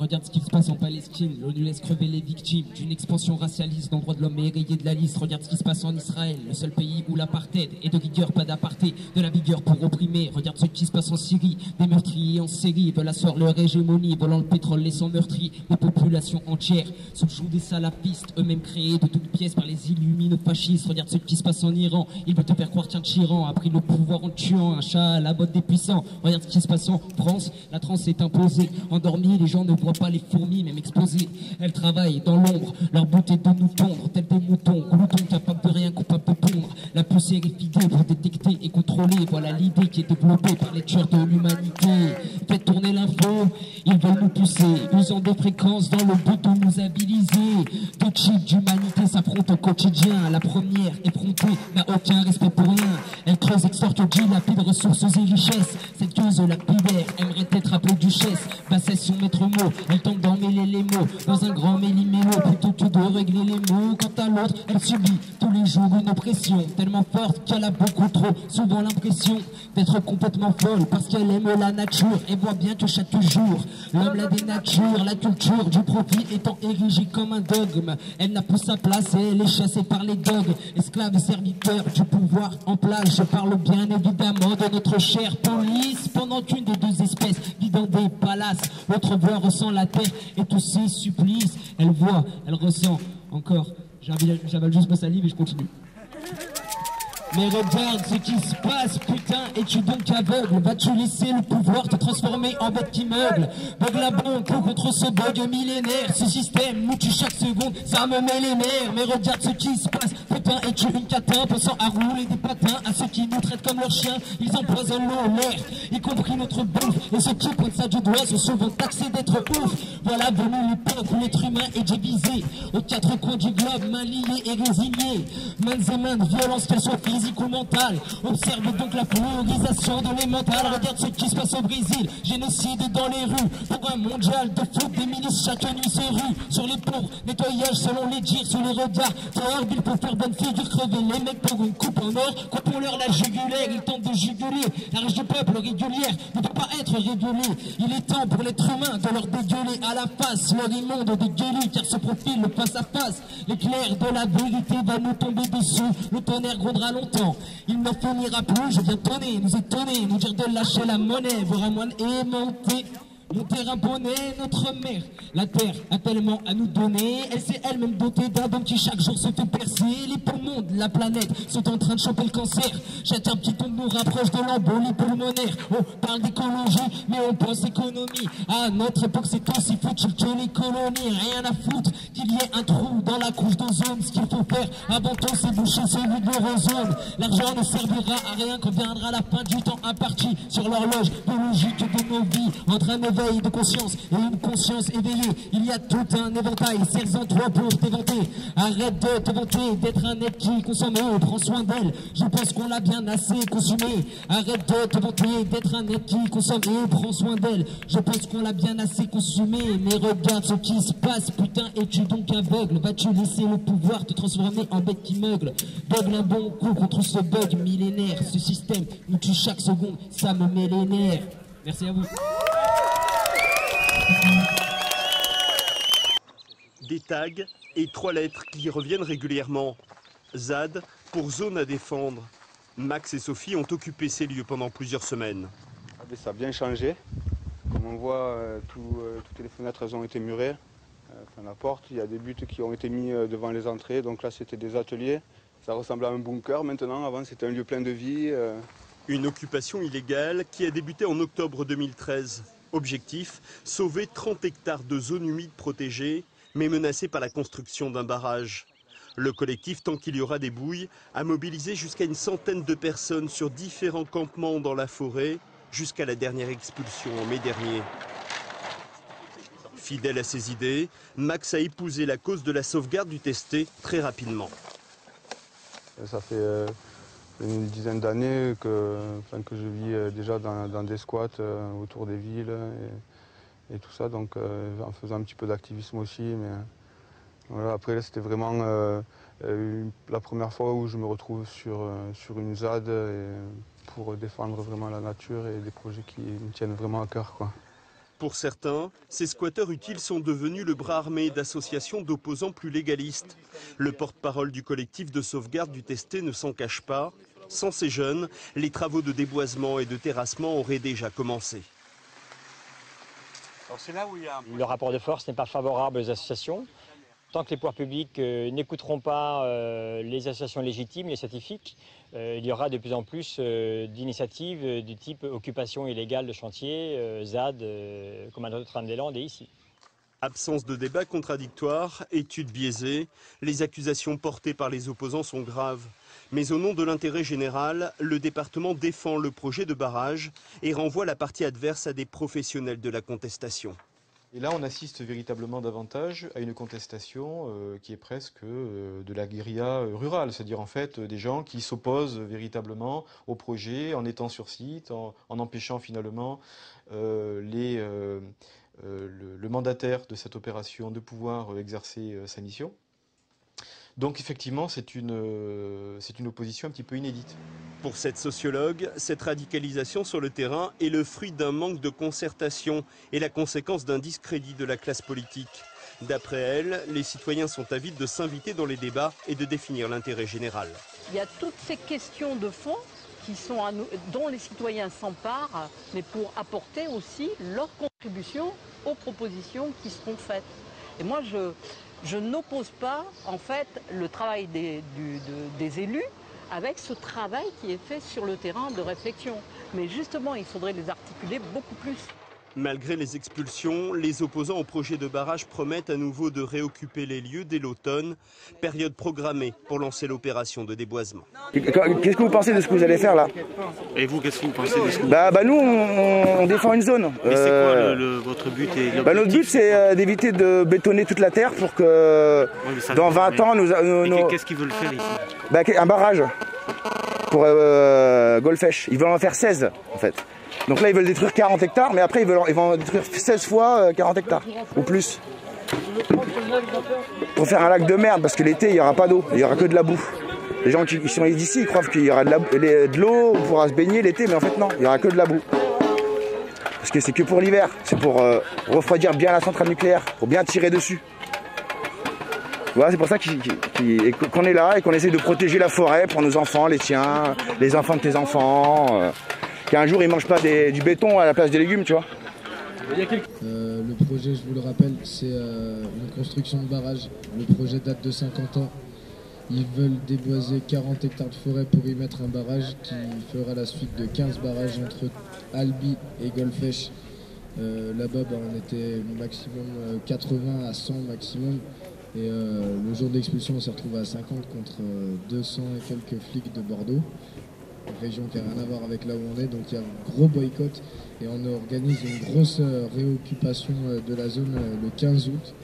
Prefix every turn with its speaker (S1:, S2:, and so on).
S1: Regarde ce qui se passe en Palestine, l'ONU laisse crever les victimes d'une expansion racialiste dans le droit de l'homme est rayé de la liste. Regarde ce qui se passe en Israël, le seul pays où l'apartheid est de rigueur, pas d'aparté, de la vigueur pour opprimer. Regarde ce qui se passe en Syrie, des meurtriers en série veulent asseoir leur hégémonie, volant le pétrole, laissant meurtri des populations entières sous le joug des salafistes, eux-mêmes créés de toutes pièces par les illumino-fascistes. Regarde ce qui se passe en Iran, ils veulent te faire croire qu'un tyran a pris le pouvoir en tuant un chat à la botte des puissants. Regarde ce qui se passe en France, la transe est imposée, endormis, les gens ne voient pas les fourmis, même explosées. Elles travaillent dans l'ombre, leur but est de nous tondre, tels des moutons, gloutons, capables de rien, coupables de pondre. La poussière est figuée pour détecter et contrôler. Voilà l'idée qui est développée par les tueurs de l'humanité. Faites tourner l'info, ils veulent nous pousser, usant des fréquences dans le but de nous habiliser. Deux types d'humanité s'affrontent au quotidien. La première, effrontée, n'a aucun respect pour rien. Elle creuse, extorque, dilapide ressources et richesses. Cette gueuse lapidaire aimerait être appelée duchesse. Bassesse son maître mot, elle tente d'emmêler les mots dans un grand méli-mélo plutôt que de régler les mots. Quant à l'autre, elle subit tous les jours une oppression tellement forte qu'elle a beaucoup trop souvent l'impression d'être complètement folle parce qu'elle aime la nature et voit bien que chaque jour l'homme la dénature, la culture du profit étant érigée comme un dogme. Elle n'a plus sa place et elle est chassée par les dogs, esclaves et serviteurs du pouvoir en place. Je parle bien évidemment de notre chère police, pendant qu'une des deux espèces vit dans des palaces, l'autre voit, ressent la terre et tous ses supplices. Elle voit, elle ressent encore. J'avale juste ma salive et je continue. Mais regarde ce qui se passe, putain, es-tu donc aveugle? Vas-tu laisser le pouvoir te transformer en bête qui meugle? Bug la banque contre ce bug millénaire. Ce système nous tue chaque seconde, ça me met les nerfs. Mais regarde ce qui se passe, putain, es-tu une catin? Pensant à rouler des patins, à ceux qui nous traitent comme leurs chiens. Ils empoisonnent l'eau, l'air, y compris notre bouffe. Et ceux qui pointent ça du doigt sont souvent taxés d'être ouf. Voilà venu l'époque où l'être humain est divisé aux quatre coins du globe, mains liées et résignées. Mains et mains de violence, qu'elles soient physiques ou mentales. Observe donc la priorisation de les mentales. Regarde ce qui se passe au Brésil, génocide dans les rues. Pour un mondial de foot, des milices chaque nuit se ruent sur les pauvres, nettoyage selon les dires, sous les regards. Herbile pour faire bonne figure, crever les mecs pour une coupe en or. Coupons-leur la jugulaire, ils tentent de juguler la rage du peuple régulière ne peut pas être régulée. Il est temps pour l'être humain de leur dégueuler à la face leur immonde dégueulis, car se profile le face à face. L'éclair de la vérité va nous tomber dessus, le tonnerre grondera longtemps, il n'en finira plus. Je viens tonner, nous étonner, nous dire de lâcher la monnaie, voir un moine aimanté monter un bonnet. Notre mère, la terre, a tellement à nous donner. Elle s'est elle-même dotée d'un dôme qui chaque jour se fait percer. Les poumons de la planète sont en train de choper le cancer. Chacun petit tombe nous rapproche de l'embolie pulmonaire. On parle d'écologie, mais on pense économie. À notre époque, c'est aussi foutu que les colonies. Rien à foutre qu'il y ait un trou dans la couche d'ozone. Ce qu'il faut faire avant tout, c'est boucher celui de l'ozone. L'argent ne servira à rien quand viendra la fin du temps imparti sur l'horloge biologique de nos vies. Entre un éveil de conscience et une conscience éveillée, il y a tout un éventail. Serre-en toi pour t'éventer. Arrête de te vanter d'être un être qui consomme et prend soin d'elle. Je pense qu'on l'a bien assez consumé. Arrête de te vanter d'être un être qui consomme et prend soin d'elle. Je pense qu'on l'a bien assez consumé. Mais regarde ce qui se passe, putain, es-tu donc aveugle? Vas-tu laisser le pouvoir te transformer en bête qui meugle? Beugle un bon coup contre ce bug millénaire. Ce système nous tue chaque seconde, ça me met les nerfs. Merci à vous.
S2: Des tags et 3 lettres qui reviennent régulièrement. ZAD pour zone à défendre. Max et Sophie ont occupé ces lieux pendant plusieurs semaines.
S3: Ça a bien changé. Comme on voit, toutes les fenêtres elles ont été murées. Enfin, la porte, il y a des buts qui ont été mis devant les entrées. Donc là, c'était des ateliers. Ça ressemble à un bunker maintenant. Avant, c'était un lieu plein de vie.
S2: Une occupation illégale qui a débuté en octobre 2013. Objectif, sauver 30 hectares de zones humides protégées, mais menacées par la construction d'un barrage. Le collectif Tant qu'il y aura des bouilles a mobilisé jusqu'à une centaine de personnes sur différents campements dans la forêt, jusqu'à la dernière expulsion en mai dernier. Fidèle à ses idées, Max a épousé la cause de la sauvegarde du Testé très rapidement.
S3: Ça fait une dizaine d'années que je vis déjà dans des squats autour des villes et tout ça, donc en faisant un petit peu d'activisme aussi. Mais voilà, après, c'était vraiment la première fois où je me retrouve sur une ZAD pour défendre vraiment la nature et des projets qui me tiennent vraiment à cœur, quoi.
S2: Pour certains, ces squatteurs utiles sont devenus le bras armé d'associations d'opposants plus légalistes. Le porte-parole du collectif de sauvegarde du Testé ne s'en cache pas. Sans ces jeunes, les travaux de déboisement et de terrassement auraient déjà commencé.
S4: Le rapport de force n'est pas favorable aux associations. Tant que les pouvoirs publics n'écouteront pas les associations légitimes, les scientifiques, il y aura de plus en plus d'initiatives du type occupation illégale de chantier, ZAD, comme à Notre-Dame-des-Landes et ici.
S2: Absence de débat contradictoire, études biaisées, les accusations portées par les opposants sont graves. Mais au nom de l'intérêt général, le département défend le projet de barrage et renvoie la partie adverse à des professionnels de la contestation.
S5: Et là, on assiste véritablement davantage à une contestation qui est presque de la guérilla rurale, c'est-à-dire en fait des gens qui s'opposent véritablement au projet en étant sur site, en empêchant finalement le mandataire de cette opération de pouvoir exercer sa mission. Donc effectivement, c'est une opposition un petit peu inédite.
S2: Pour cette sociologue, cette radicalisation sur le terrain est le fruit d'un manque de concertation et la conséquence d'un discrédit de la classe politique. D'après elle, les citoyens sont avides de s'inviter dans les débats et de définir l'intérêt général.
S6: Il y a toutes ces questions de fond dont les citoyens s'emparent, mais pour apporter aussi leur contribution aux propositions qui seront faites. Et moi, je n'oppose pas en fait le travail des élus avec ce travail qui est fait sur le terrain de réflexion. Mais justement, il faudrait les articuler beaucoup plus.
S2: Malgré les expulsions, les opposants au projet de barrage promettent à nouveau de réoccuper les lieux dès l'automne, période programmée pour lancer l'opération de déboisement.
S7: Qu'est-ce que vous pensez de ce que vous allez faire là?
S8: Et vous, qu'est-ce que vous pensez de ce que vous...
S7: Nous, on défend une zone.
S8: Mais c'est quoi votre but et
S7: notre but, c'est d'éviter de bétonner toute la terre pour que dans 20 ans,
S8: qu'est-ce qu'ils veulent faire ici?
S7: Un barrage pour Golfech. Ils veulent en faire 16 en fait. Donc là, ils veulent détruire 40 hectares, mais après, ils vont détruire 16 fois 40 hectares, ou plus. Pour faire un lac de merde, parce que l'été, il n'y aura pas d'eau, il n'y aura que de la boue. Les gens qui sont d'ici, ils croient qu'il y aura de l'eau, on pourra se baigner l'été, mais en fait non, il n'y aura que de la boue. Parce que c'est que pour l'hiver, c'est pour refroidir bien la centrale nucléaire, pour bien tirer dessus. Voilà, c'est pour ça qu'on est là et qu'on essaie de protéger la forêt pour nos enfants, les tiens, les enfants de tes enfants. Qu'un jour ils mangent pas du béton à la place des légumes, tu vois.
S9: Le projet, je vous le rappelle, c'est une construction de barrage. Le projet date de 50 ans. Ils veulent déboiser 40 hectares de forêt pour y mettre un barrage qui fera la suite de 15 barrages entre Albi et Golfech. Là-bas, on était maximum 80 à 100 maximum. Et le jour de l'expulsion, on s'est retrouvé à 50 contre 200 et quelques flics de Bordeaux. Région qui n'a rien à voir avec là où on est, donc il y a un gros boycott et on organise une grosse réoccupation de la zone le 15 août